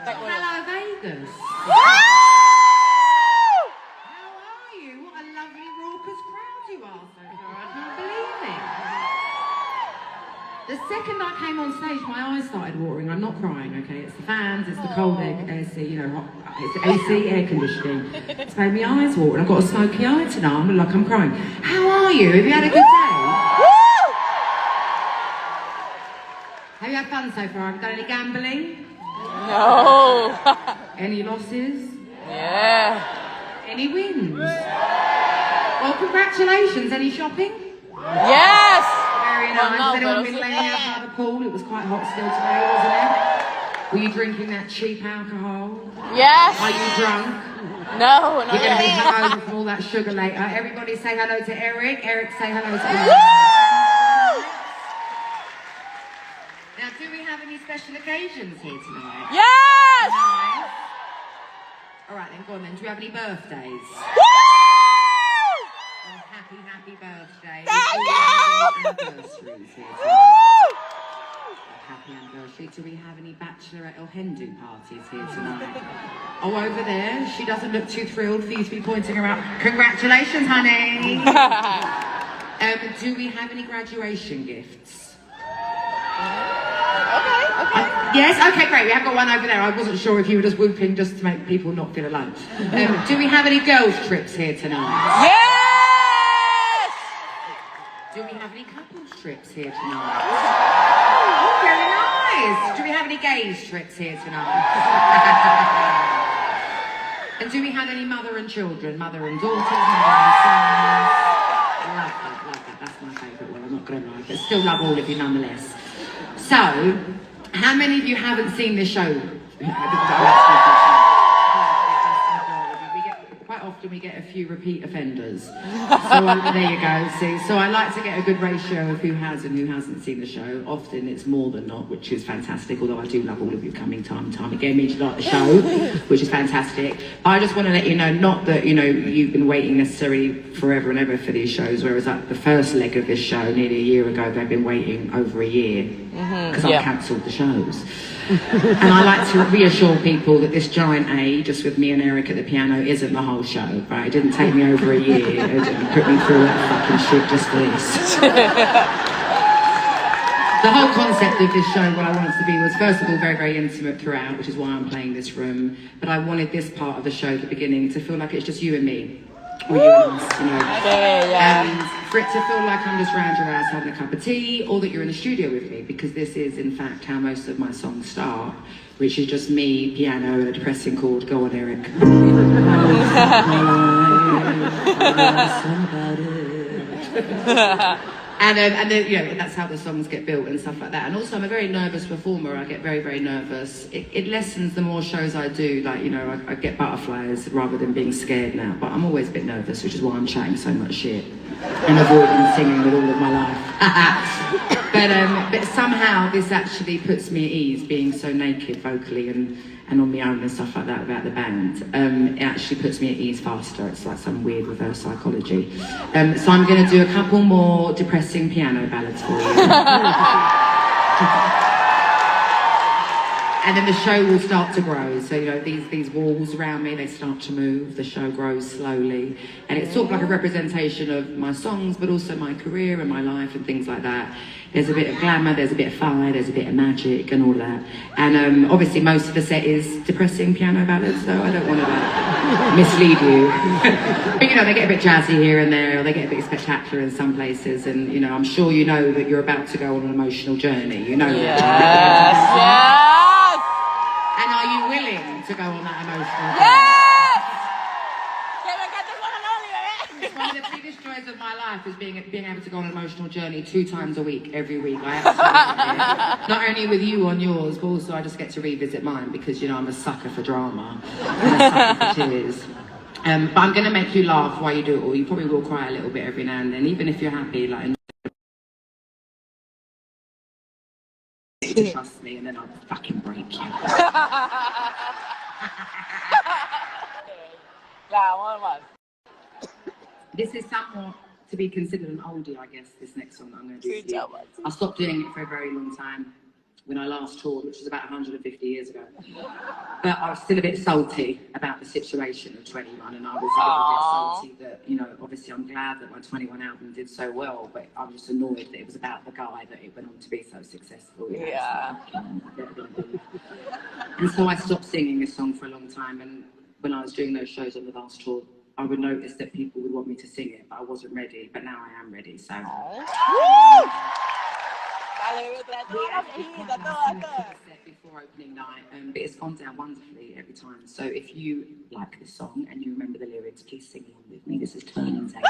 Hello, Vegas. How are you? What a lovely, raucous crowd you are so far. I can't believe it. The second I came on stage, my eyes started watering. I'm not crying, okay? It's the fans, it's the cold AC, you know, it's AC air conditioning. It's made my eyes water. I've got a smoky eye tonight. I'm like I'm crying. How are you? Have you had a good day? Have you had fun so far? Have you done any gambling? No. Any losses? Yeah. Any wins? Well, congratulations. Any shopping? Yes. Very nice. Well, no, Has anyone been but laying out by the pool? It was quite hot still today, wasn't it? Were you drinking that cheap alcohol? Yes. Are you drunk? No, not You're going to be yet. hungover from all that sugar later. Everybody say hello to Eric. Eric, say hello to Eric. Now, do we have any special occasions here tonight? Yes. Nice. All right, then, go on then. Do we have any birthdays? Woo! Oh, happy birthday. Thank you! Anniversaries here tonight. Woo! Happy anniversary. Do we have any bachelorette or hen do parties here tonight? Oh, over there. She doesn't look too thrilled for you to be pointing her out. Congratulations, honey. Do we have any graduation gifts? Okay. Yes, okay, great. We have got one over there. I wasn't sure if you were just whooping just to make people not feel alone. Do we have any girls' trips here tonight? Yes. Do we have any couples' trips here tonight? Oh, very nice. Do we have any gays' trips here tonight? And do we have any mother and children, mother and daughters, mother and sons? Love that. That's my favourite one. I'm not going to lie, but still love all of you nonetheless. So, how many of you haven't seen this show? Quite often we get a few repeat offenders. So there you go. See, so I like to get a good ratio of who has and who hasn't seen the show. Often it's more than not, which is fantastic. Although I do love all of you coming time and time again. Means you like the show, which is fantastic. But I just want to let you know, not that you've been waiting necessarily forever and ever for these shows. Whereas like the first leg of this show, nearly a year ago, they've been waiting over a year because I cancelled the shows. And I like to reassure people that this giant A, just with me and Eric at the piano, isn't the whole show, right? It didn't take me over a year to put me through that fucking shit just for this. The whole concept of this show, what I wanted to be, was first of all very, very intimate throughout, which is why I'm playing this room. But I wanted this part of the show at the beginning to feel like it's just you and me. Or you and us, And for it to feel like I'm just round your house having a cup of tea, or that you're in the studio with me, because this is in fact how most of my songs start, which is just me, piano, and a depressing chord. Go on, Eric. And then, that's how the songs get built and stuff like that. And also, I'm a very nervous performer. I get very, very nervous. It lessens the more shows I do. Like, I get butterflies rather than being scared now. But I'm always a bit nervous, which is why I'm chatting so much shit and avoiding singing with all of my life. But somehow this actually puts me at ease, being so naked vocally and on my own and stuff like that about the band. It actually puts me at ease faster. It's like some weird reverse psychology. So I'm going to do a couple more depressing piano ballads for you. And then the show will start to grow. So, these walls around me, they start to move. The show grows slowly. And it's sort of like a representation of my songs, but also my career and my life and things like that. There's a bit of glamour, there's a bit of fire, there's a bit of magic and all that. And obviously most of the set is depressing piano ballads, so I don't want to mislead you. But they get a bit jazzy here and there, or they get a bit spectacular in some places. And I'm sure you know that you're about to go on an emotional journey. You know that. Yes. And are you willing to go on that emotional journey? Yes. Can I get this one and only, baby? It's one of the biggest joys of my life is being able to go on an emotional journey 2 times a week, every week. I absolutely love it. Not only with you on yours, but also I just get to revisit mine because, you know, I'm a sucker for drama and a sucker for tears. But I'm going to make you laugh while you do it all. You probably will cry a little bit every now and then, even if you're happy. Like, trust me, and then I'll fucking break you. This is somewhat to be considered an oldie, I guess, this next song that I'm going to do. I stopped doing it for a very long time when I last toured, which was about 150 years ago. But I was still a bit salty about the situation of 21, and I was a little bit salty that, you know, obviously I'm glad that my 21 album did so well, but I'm just annoyed that it was about the guy that it went on to be so successful. You know, Yeah. And so I stopped singing this song for a long time, and when I was doing those shows on the last tour, I would notice that people would want me to sing it, but I wasn't ready. But now I am ready, so. Before opening night, but it's gone down wonderfully every time. So if you like this song and you remember the lyrics, please sing along with me. This is Turning Tables.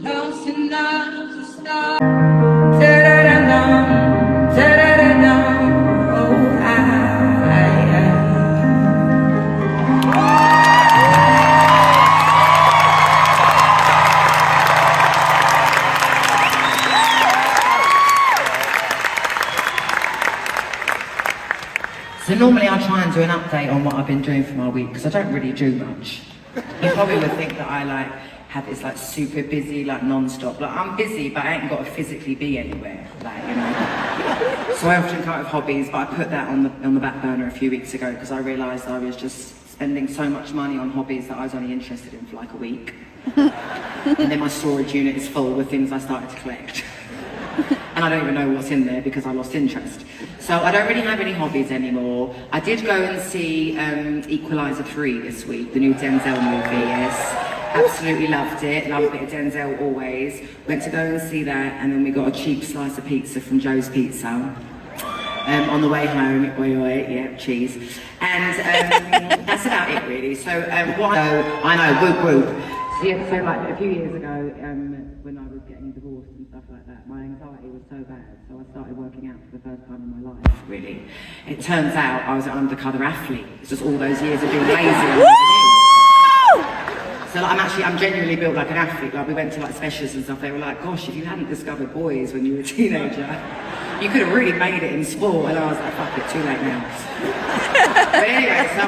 Close enough to start. Da-da-da-dum, da-da-da-dum, oh, So normally I try and do an update on what I've been doing for my week, because I don't really do much. You probably would think that I have this super busy, non-stop. I'm busy, but I ain't got to physically be anywhere, you know. So I often come up with hobbies, but I put that on the back burner a few weeks ago because I realised I was just spending so much money on hobbies that I was only interested in for a week. And then my storage unit is full with things I started to collect. And I don't even know what's in there because I lost interest. So I don't really have any hobbies anymore. I did go and see Equalizer 3 this week, the new Denzel movie, yes. Absolutely loved it. Love a bit of Denzel always. Went to go and see that, and then we got a cheap slice of pizza from Joe's Pizza. On the way home, yeah, cheese. And that's about it really. So I know, whoop whoop. Yeah, so a few years ago, when I was getting divorced and stuff like that, my anxiety was so bad, so I started working out for the first time in my life, really. It turns out I was an undercover athlete. It's just all those years of being lazy. So I'm genuinely built like an athlete. We went to specialists and stuff. They were like, gosh, if you hadn't discovered boys when you were a teenager, you could have really made it in sport. And I was like, fuck it, too late now. But anyway, so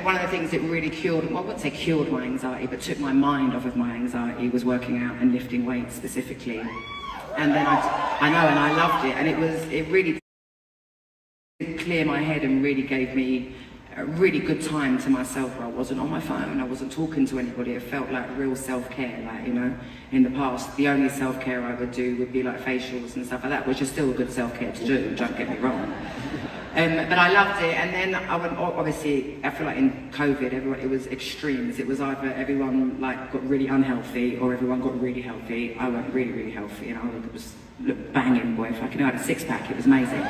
one of the things that really cured, well, I wouldn't say cured my anxiety, but took my mind off of my anxiety was working out and lifting weights specifically. And then I know, and I loved it. And it really did clear my head and really gave me a really good time to myself where I wasn't on my phone, I wasn't talking to anybody. It felt like real self-care, you know. In the past, the only self-care I would do would be facials and stuff like that, which is still a good self-care to do, don't get me wrong. But I loved it, and then I went, obviously, I feel like in COVID, it was extremes. It was either everyone got really unhealthy or everyone got really healthy. I went really, really healthy, and I looked banging, boy. If I had a six-pack, it was amazing.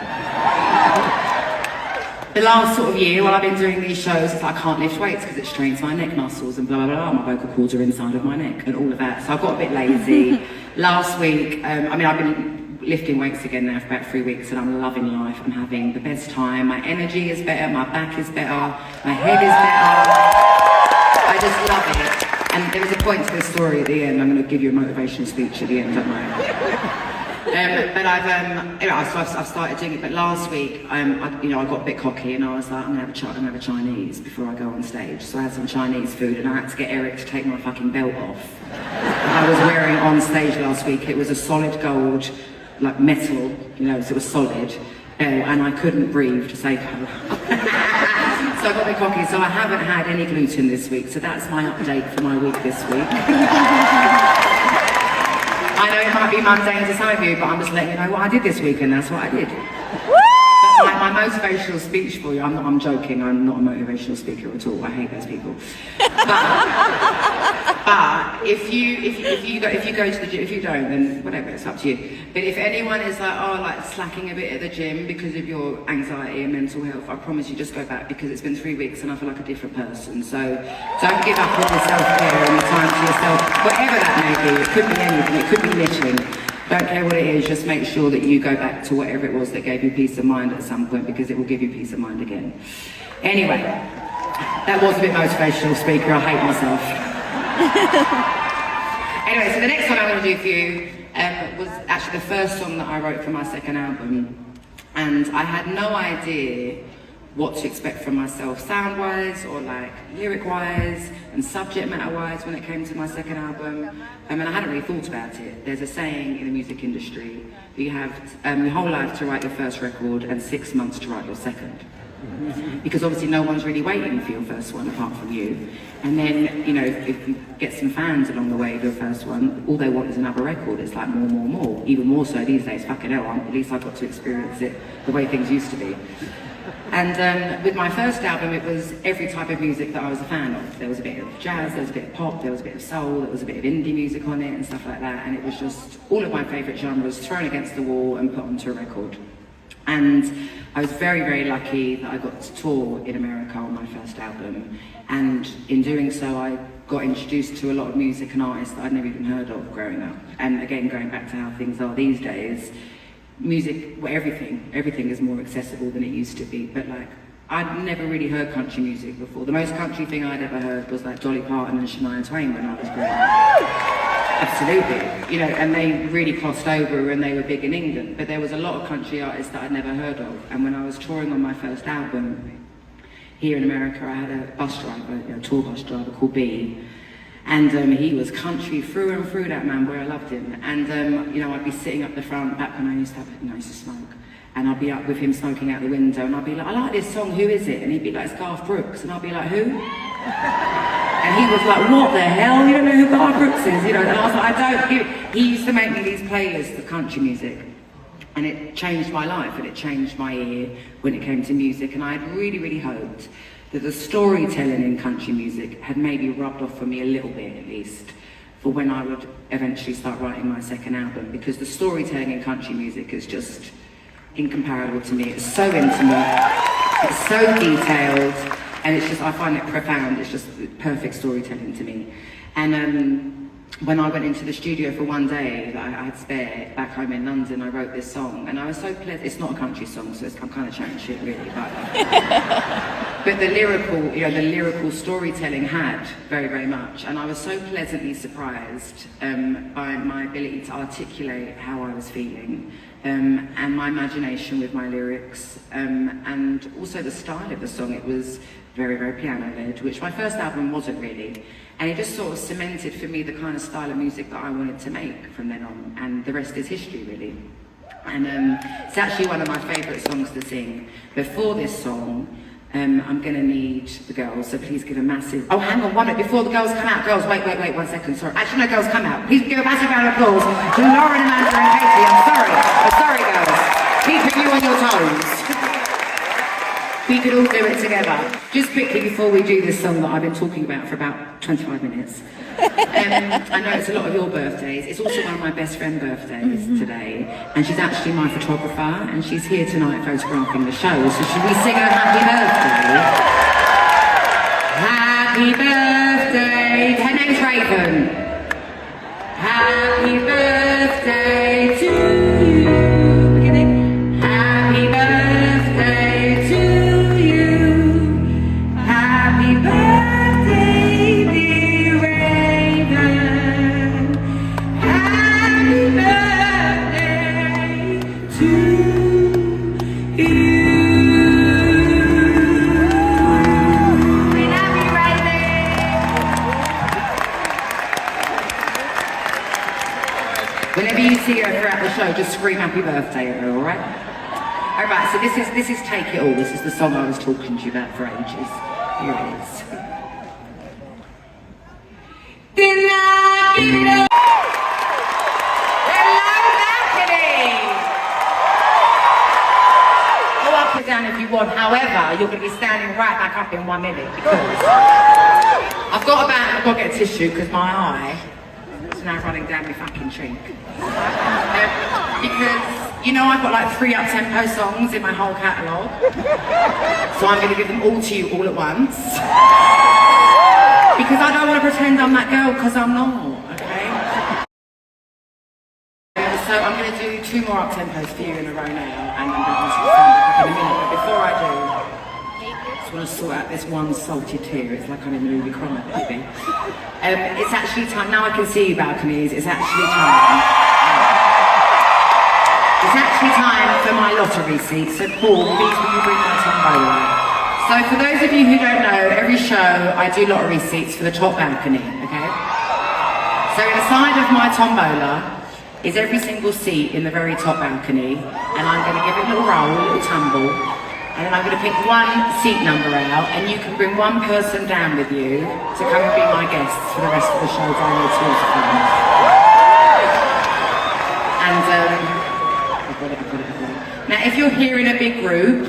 The last sort of year, while I've been doing these shows, it's I can't lift weights because it strains my neck muscles and blah, blah, blah. My vocal cords are inside of my neck and all of that. So I got a bit lazy. Last week, I've been lifting weights again now for about 3 weeks and I'm loving life. I'm having the best time. My energy is better, my back is better, my head is better. I just love it. And there is a point to this story at the end. I'm going to give you a motivational speech at the end, don't I? But I've started doing it. But last week, I got a bit cocky and I was like, I'm gonna have a Chinese before I go on stage. So I had some Chinese food and I had to get Eric to take my fucking belt off. I was wearing on stage last week. It was a solid gold, metal, so it was solid, and I couldn't breathe to save her. So I got a bit cocky. So I haven't had any gluten this week. So that's my update for my week this week. I know it might be mundane to some of you, but I'm just letting you know what I did this week, and that's what I did. But my motivational speech for you, I'm joking, I'm not a motivational speaker at all, I hate those people. But But if you go to the gym, if you don't, then whatever, it's up to you. But if anyone is like slacking a bit at the gym because of your anxiety and mental health, I promise you, just go back, because it's been 3 weeks and I feel like a different person. So don't give up on the self-care and the time to yourself, whatever that may be. It could be anything. It could be knitting. Don't care what it is. Just make sure that you go back to whatever it was that gave you peace of mind at some point, because it will give you peace of mind again. Anyway, that was a bit motivational speaker. I hate myself. Anyway, so the next one I want to do for you was actually the first song that I wrote for my second album, and I had no idea what to expect from myself sound-wise or like lyric-wise and subject matter-wise when it came to my second album. And I hadn't really thought about it. There's a saying in the music industry, you have your whole life to write your first record and 6 months to write your second. Because obviously no one's really waiting for your first one apart from you. And then, you know, if you get some fans along the way of your first one, all they want is another record. It's like more. Even more so these days. Fucking hell, at least I got to experience it the way things used to be. And with my first album, it was every type of music that I was a fan of. There was a bit of jazz, there was a bit of pop, there was a bit of soul, there was a bit of indie music on it and stuff like that. And it was just all of my favourite genres thrown against the wall and put onto a record. And I was very, very lucky that I got to tour in America on my first album. And in doing so, I got introduced to a lot of music and artists that I'd never even heard of growing up. And again, going back to how things are these days, music, well, everything is more accessible than it used to be. But like, I'd never really heard country music before. The most country thing I'd ever heard was like Dolly Parton and Shania Twain when I was growing up. Absolutely, you know, and they really crossed over and they were big in England. But there was a lot of country artists that I'd never heard of. And when I was touring on my first album here in America, I had a bus driver, a tour bus driver called B. And he was country through and through, that man, where I loved him. And you know, I'd be sitting up the front, back when I used to smoke. And I'd be up with him smoking out the window, and I'd be like, I like this song, who is it? And he'd be like, it's Garth Brooks. And I'd be like, who? And he was like, what the hell? You don't know who Garth Brooks is? You know, and I was like, I don't. He used to make me these playlists of country music. And it changed my life, and it changed my ear when it came to music. And I had really, really hoped that the storytelling in country music had maybe rubbed off for me a little bit, at least, for when I would eventually start writing my second album. Because the storytelling in country music is just incomparable to me. It's so intimate, it's so detailed, and it's just, I find it profound. It's just perfect storytelling to me. And when I went into the studio for one day that I had spare back home in London, I wrote this song, and I was so pleased. It's not a country song, so I'm kind of chatting shit really, but the lyrical storytelling had very, very much, and I was so pleasantly surprised by my ability to articulate how I was feeling, and my imagination with my lyrics, and also the style of the song. It was very, very piano-led, which my first album wasn't really. And it just sort of cemented for me the kind of style of music that I wanted to make from then on, and the rest is history, really. And it's actually one of my favourite songs to sing. Before this song, I'm going to need the girls, so please give a massive... Oh, hang on, 1 minute, before the girls come out. Girls, wait, 1 second, sorry. Actually, no, girls, come out. Please give a massive round of applause to Lauren, Amanda and Katie. I'm sorry, girls. Keeping you on your toes. We could all do it together. Just quickly before we do this song that I've been talking about for about 25 minutes. I know it's a lot of your birthdays. It's also one of my best friend's birthdays today. And she's actually my photographer, and she's here tonight photographing the show. So should we sing her happy birthday? Happy birthday. Her name's Raven. Happy birthday to you. Beginning. Happy birthday to whenever you see her throughout the show, just scream happy birthday at her, alright? Alright, so this is Take It All. This is the song I was talking to you about for ages. Here it is. Did I give it all? Hello, balcony! Go up and down if you you want. However, you're going to be standing right back up in 1 minute because I've got to get a tissue because my eye is now running down my fucking cheek. Because, you know, I've got like 3 up-tempo songs in my whole catalogue. So I'm going to give them all to you all at once. Because I don't want to pretend I'm that girl, because I'm not, okay? So I'm going to do 2 more up-tempos for you in a row now, and I'm going to ask you to stand back up in a minute. But before I do, I just want to sort out this one salty tear. It's like I'm in the movie Cry Baby. It's actually time, now I can see you balconies, it's actually time. It's actually time for my lottery seat, so Paul, please will you bring my tombola? So for those of you who don't know, every show I do lottery seats for the top balcony, okay? So inside of my tombola is every single seat in the very top balcony, and I'm going to give it a little roll, a little tumble, and then I'm going to pick one seat number out, and you can bring one person down with you to come and be my guests for the rest of the show down here to Waterfront. And I've got it. Now if you're here in a big group,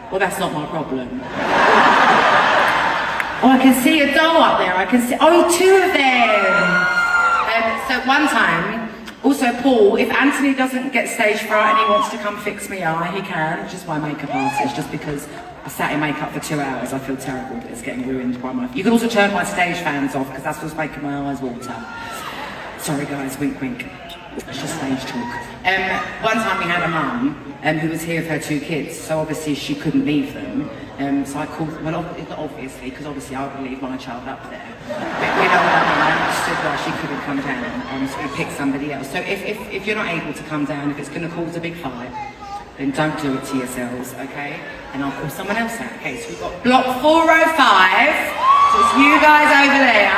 well, that's not my problem. Oh, I can see a doll up there. I can see, 2 of them. So one time, also Paul, if Anthony doesn't get stage fright and he wants to come fix me eye, he can. It's just my makeup artist, just because I sat in makeup for 2 hours. I feel terrible that it's getting ruined by my... You can also turn my stage fans off, because that's what's making my eyes water. Sorry guys, wink wink. It's just stage talk. One time we had a mum who was here with her 2 kids, so obviously she couldn't leave them. So I called, well, obviously, because obviously I would leave my child up there. But you know what I mean, I understood why she couldn't come down, so we picked somebody else. So if you're not able to come down, if it's going to cause a big fight, then don't do it to yourselves, okay? And I'll call someone else out. Okay, so we've got block 405, so it's you guys over there.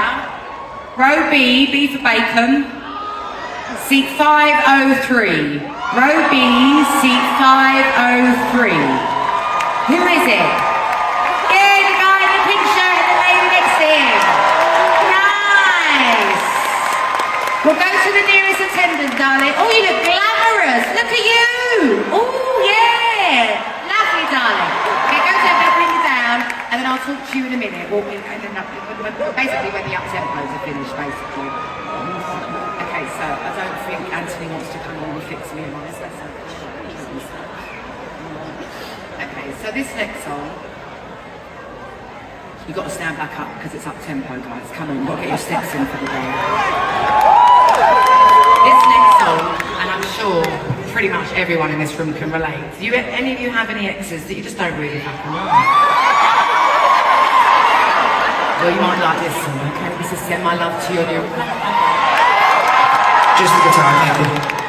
Row B for bacon. Seat 503. Row B, seat 503. Who is it? Yeah, the guy in the pink shirt and the lady next to him. Nice. We'll go to the nearest attendant, darling. Oh, you look glamorous. Look at you. Oh, yeah. Lovely, darling. Okay, go to her, bring you down, and then I'll talk to you in a minute. Basically when the up-tempos are finished, basically. Okay, so I don't think Anthony wants to come on and fix me in my lesson. Okay, so this next song, you've got to stand back up because it's up-tempo, guys. Come on, you've got to get your steps in for the day. This next song, and I'm sure pretty much everyone in this room can relate. Do you, any of you have any exes that you just don't really fucking like? Well, you might like this song, okay? This is Send My Love to Your New... Just the guitar, thank you.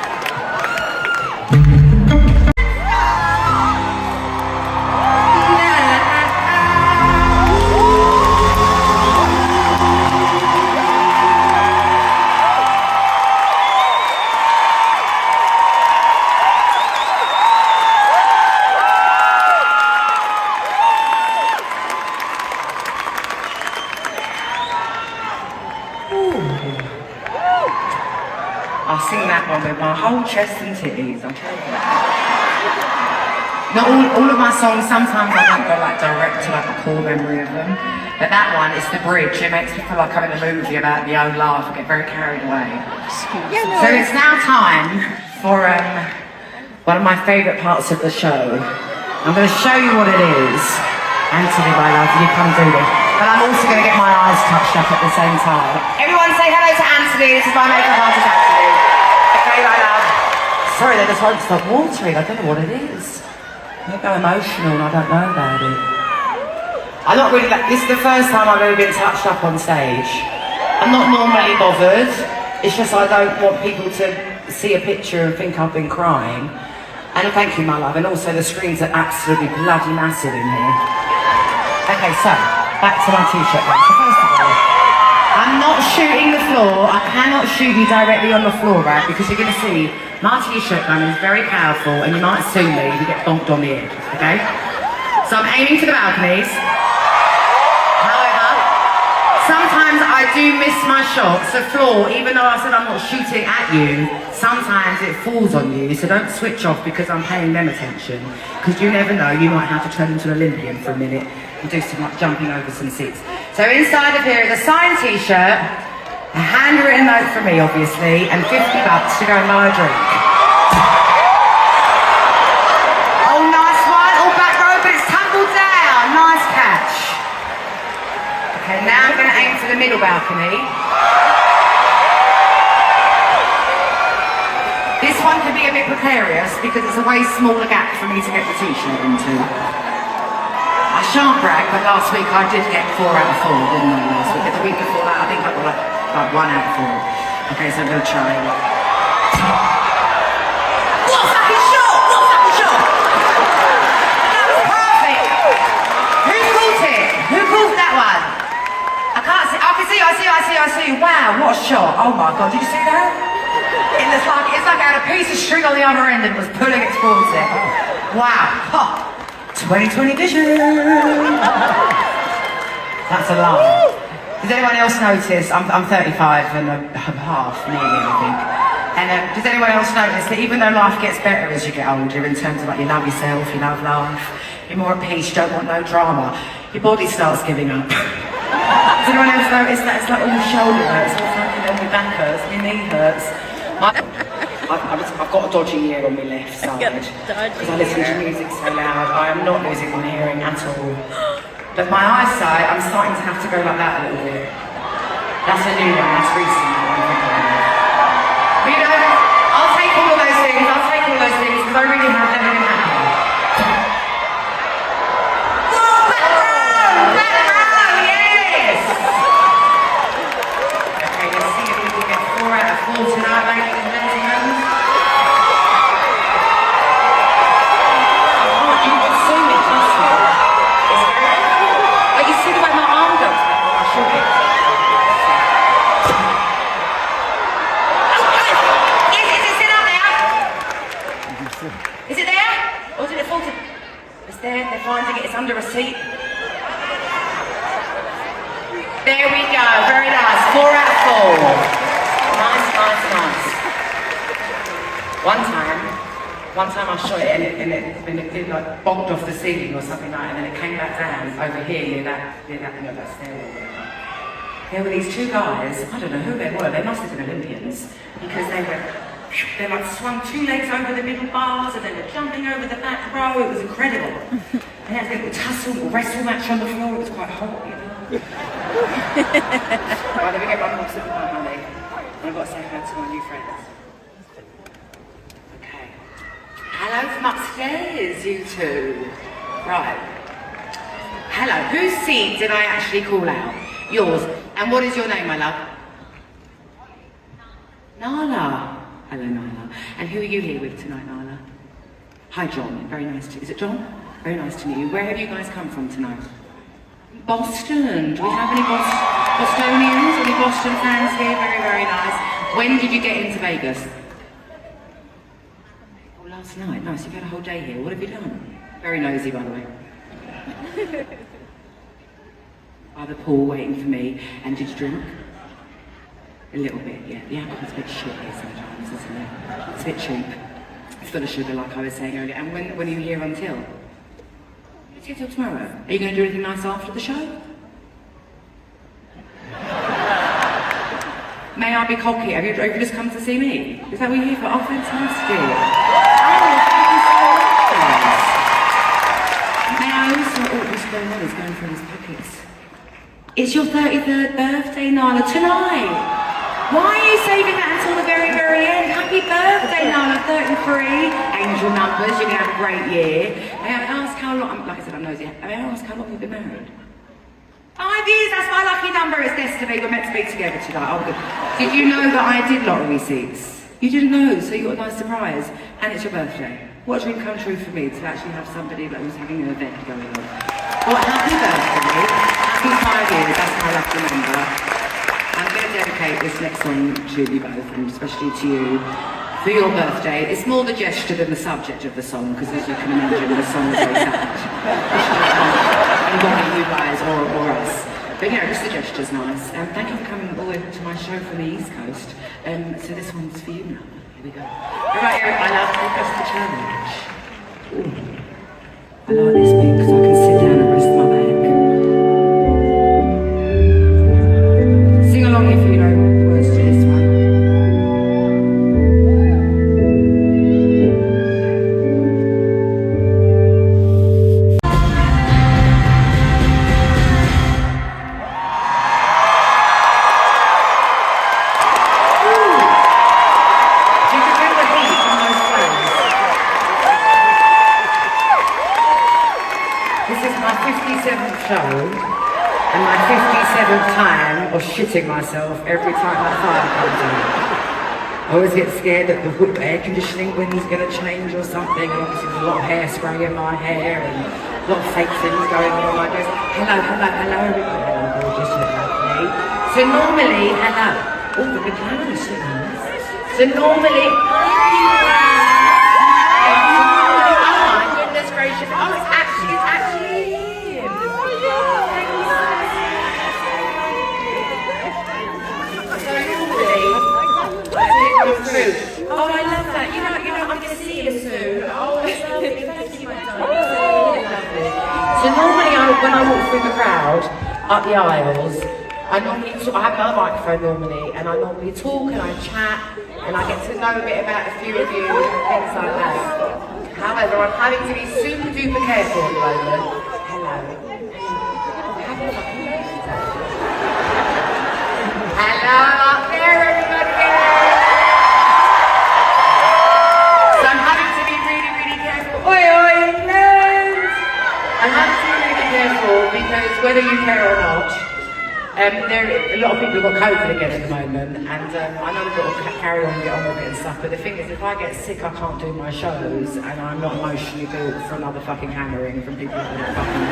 I'll sing that one with my whole chest and titties, I'll tell you. Not all of my songs, sometimes I don't go like direct to like a core memory of them. But that one, it's the bridge. It makes me feel like I'm in a movie about the own laugh. I get very carried away. So it's now time for one of my favourite parts of the show. I'm going to show you what it is. Anthony, my love, you come do this. But I'm also going to get my eyes touched up at the same time. Everyone say hello to Anthony. This is my makeup artist, Anthony. Okay, my love. Sorry, they just won't stop watering. I don't know what it is. They go emotional and I don't know about it. I'm not really like, this is the first time I've ever been touched up on stage. I'm not normally bothered. It's just I don't want people to see a picture and think I've been crying. And thank you, my love. And also the screens are absolutely bloody massive in here. Okay, so, back to my t-shirt then. So first of all, I'm not shooting the floor. I cannot shoot you directly on the floor, right? Because you're going to see my t-shirt gun is very powerful and you might sue me if you get bonked on the head, okay? So I'm aiming for the balconies. However, sometimes I I do miss my shots. The floor, even though I said I'm not shooting at you, sometimes it falls on you. So don't switch off because I'm paying them attention. Because you never know, you might have to turn into an Olympian for a minute and do some like jumping over some seats. So inside of here is a signed t-shirt, a handwritten note from me obviously, and $50 to go and buy a drink. Oh, nice one. All back row, but it's tumbled down. Nice catch. Okay, now I'm going to aim for the middle balcony. This one can be a bit precarious because it's a way smaller gap for me to get the t-shirt into. I shan't brag, but last week I did get 4 out of 4, didn't I? Last week, the week before that, I think I got like 1 out of 4. Okay, so I'm going to try. What a fucking shot! What a fucking shot! That was perfect! Who caught it? Who caught that one? I can't see. I can see. I see. Wow, what a shot! Oh my god, did you see that? It's like I had a piece of string on the other end and was pulling it towards it. Wow. 20/20 vision. That's a lie. Does anyone else notice? I'm 35 and a half, nearly, I think. And does anyone else notice that even though life gets better as you get older, in terms of like you love yourself, you love life, you're more at peace, you don't want no drama, your body starts giving up. Does anyone else notice that? It's like all your shoulder hurts, all fucking your back hurts, your knee hurts. I've got a dodgy ear on my left side because I listen to music so loud. I am not losing my hearing at all. But my eyesight, I'm starting to have to go like that a little bit. That's a new one, that's recent. But you know, I'll take all of those things because I really have never been happy. Whoa, back row, yes! Okay, let's see if we can get 4 out of 4 tonight, ladies and gentlemen. They're finding it, it's under a seat. There we go, very nice, 4 out of 4. Nice. One time I shot it and it like bobbed off the ceiling or something like that, and then it came back down over here near that stairwell. There were these 2 guys, I don't know who they were, they must have been Olympians, because they like swung 2 legs over the middle bars and they were jumping over the back row. It was incredible. They had a little tussle, a wrestle match on the floor. It was quite hot, you know. Right, let me get my box of my honey. And I've got to say hi to my new friends. Okay. Hello from upstairs, you 2. Right. Hello. Whose seat did I actually call out? Yours. And what is your name, my love? Nala. Hello, Nyla. And who are you here with tonight, Nyla? Hi, John. Very nice to... Is it John? Very nice to meet you. Where have you guys come from tonight? Boston. Do we have any Bostonians? Any Boston fans here? Very, very nice. When did you get into Vegas? Oh, last night. Nice. You've had a whole day here. What have you done? Very nosy, by the way. By the pool, waiting for me. And did you drink? A little bit, yeah. The alcohol's a bit shit here sometimes, isn't it? It's a bit cheap. It's full of sugar, like I was saying earlier. And when are you here until? It's here till tomorrow. Are you going to do anything nice after the show? May I be cocky? Have you just come to see me? Is that what you're here for? Oh, fantastic. Oh, thank you so much. May I also... Oh, what's going on? He's going through his pockets. It's your 33rd birthday, Nala, tonight. Why are you saving that until the very, very end? Happy birthday, Nala, 33. Angel numbers, you're going to have a great year. May I ask how long, like I said, I'm nosy. May I ask how long you've been married? 5 years, that's my lucky number. It's destiny, we're meant to be together tonight. Oh, good. Did you know that I did lottery seats? You didn't know, so you got a nice surprise. And it's your birthday. What a dream come true for me to actually have somebody that was having an event going on. Well, happy birthday. Happy 5 years, that's my lucky number. I'm going to dedicate this next song to you both, and especially to you, for your birthday. It's more the gesture than the subject of the song, because as you can imagine, the song is very sad. Embody you guys or us. But yeah, just the gesture's nice. Thank you for coming all the way to my show from the East Coast. So this one's for you now. Here we go. Alright, Eric, I love the challenge. Ooh. I like this bit because I can sit down and rest my back. Sing along if you know the words to this one. Show and my 57th time of shitting myself every time that fire comes on. I always get scared that the air conditioning wind's going to change or something, and obviously there's a lot of hairspray in my hair and a lot of fake things going on my dress. Hello everybody, hello gorgeous, lovely. So normally, hello, oh the guitar is so nice. So normally, oh my goodness gracious, oh it's actually oh, I love that. You know, I'm going to see you soon. Oh, it's lovely. Thank you, my darling. So normally, when I walk through the crowd, up the aisles, I have my microphone normally, and I normally talk and I chat, and I get to know a bit about a few of you, things like that. However, I'm having to be super duper careful at the moment. Hello. Hello up there, everybody. I'm having to be really careful because whether you care or not, a lot of people have got COVID again at the moment, and I know we've got to carry on and get on with it and stuff, but the thing is, if I get sick, I can't do my shows, and I'm not emotionally built for another fucking hammering from people who are fucking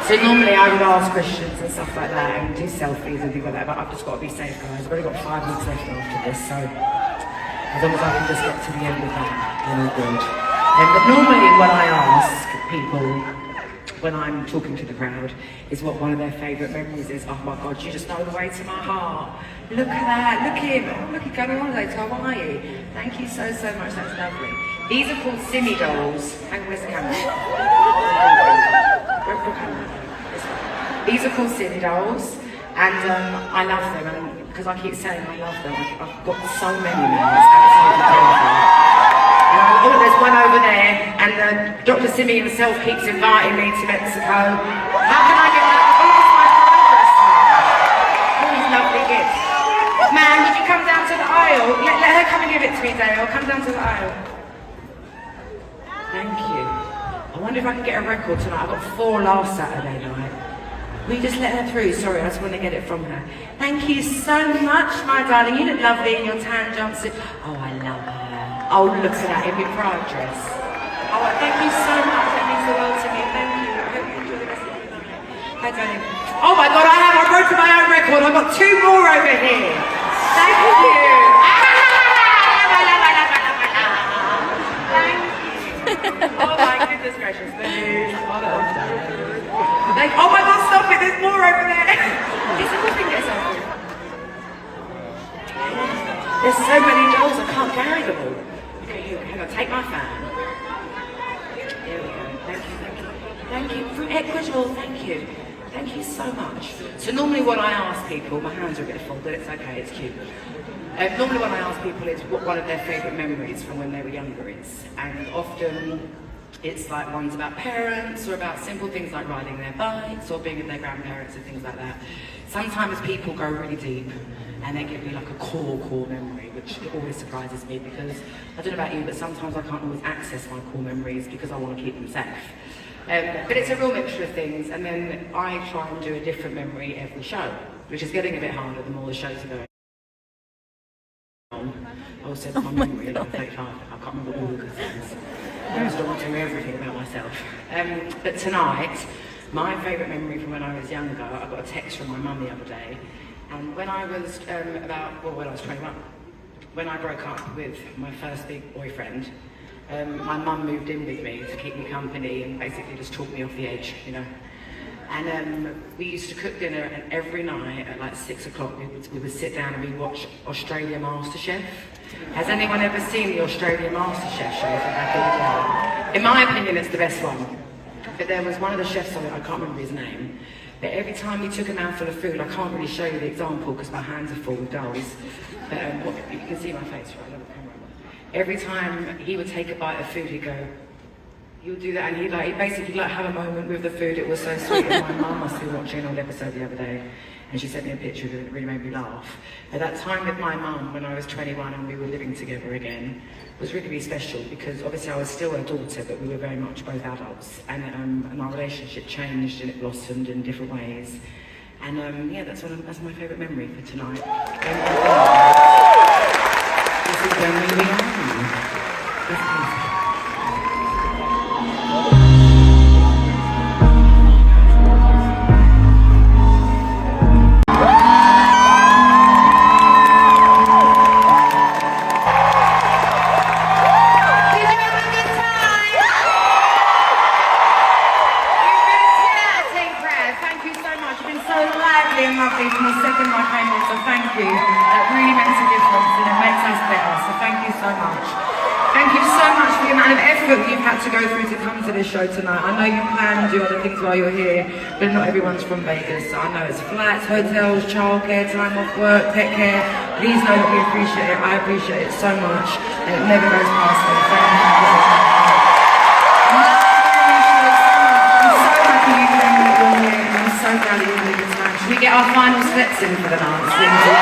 So normally I would ask questions and stuff like that, and do selfies and things like that, but I've just got to be safe, guys. I've only got 5 weeks left after this, so as long as I can just get to the end of that, then all good. But normally what I ask people when I'm talking to the crowd is what one of their favourite memories is. Oh my God, you just know the way to my heart. Look at that, look at him. Oh, look, he's going on holiday to Hawaii. Thank you so much, that's lovely. These are called Simmy dolls. Hang on, where's the camera? Where's the camera? These are called Simmy dolls, and I love them, and because I keep saying I love them, I've got so many now, it's absolutely terrible. Oh, there's one over there, and Dr. Simi himself keeps inviting me to Mexico. How can I get that? Oh, it's my progress time. All these lovely gifts. Man, would you come down to the aisle? Let her come and give it to me, Dale. Come down to the aisle. Thank you. I wonder if I can get a record tonight. I got 4 last Saturday night. Will you just let her through? Sorry, I just want to get it from her. Thank you so much, my darling. You look lovely in your tan jumpsuit. Oh, I love her. Oh, look at that in your pride dress. Oh, thank you so much. That means the world to me. Thank you. I hope you enjoy the rest of your night. Hi, darling. Oh my God, I've broken my own record. I've got 2 more over here. Thank you. Thank you. Oh my goodness gracious. Oh my God, stop it. There's more over there. Is there nothing that's over here? There's so many dolls, I can't carry them all. Okay, here, hang on, take my fan. There we go. Thank you. Thank you. From Ecuador, thank you. Thank you so much. So normally what I ask people, my hands are a bit full, but it's okay, it's cute. Normally what I ask people is what one of their favourite memories from when they were younger is. And often it's like ones about parents or about simple things like riding their bikes or being with their grandparents and things like that. Sometimes people go really deep and they give me like a core memory, which always surprises me because, I don't know about you, but sometimes I can't always access my core memories because I want to keep them safe. But it's a real mixture of things, and then I try and do a different memory every show, which is getting a bit harder the more the shows are going on. I also said my memory at 35, I can't remember all the things. I was talking to everything about myself. But tonight, my favourite memory from when I was younger, I got a text from my mum the other day, and when I was when I was 21, when I broke up with my first big boyfriend, my mum moved in with me to keep me company and basically just talk me off the edge, you know. And we used to cook dinner, and every night at like 6 o'clock we would sit down and we watch Australia MasterChef. Has anyone ever seen the Australia MasterChef show from back in the day? In my opinion, it's the best one. But there was one of the chefs on it, I can't remember his name, but every time he took a mouthful of food, I can't really show you the example because my hands are full with dolls. But you can see my face, right? Every time he would take a bite of food, he'd go, he would do that, and he'd basically have a moment with the food. It was so sweet. And my mum must have been watching an old episode the other day, and she sent me a picture of it. It really made me laugh. But that time with my mum when I was 21 and we were living together again was really, really special because obviously I was still her daughter, but we were very much both adults, and our relationship changed and it blossomed in different ways. And yeah, that's my favourite memory for tonight. This is when we began. Lovely from the second I came on, so thank you. That really makes a difference and it makes us better, so thank you so much. Thank you so much for the amount of effort you've had to go through to come to this show tonight. I know you plan to do other things while you're here, but not everyone's from Vegas, so I know it's flights, hotels, childcare, time off work, pet care. Please know that we appreciate it. I appreciate it so much, and it never goes past me. Thank you. So glad that you had a good time. Should we get our final steps in for the dance?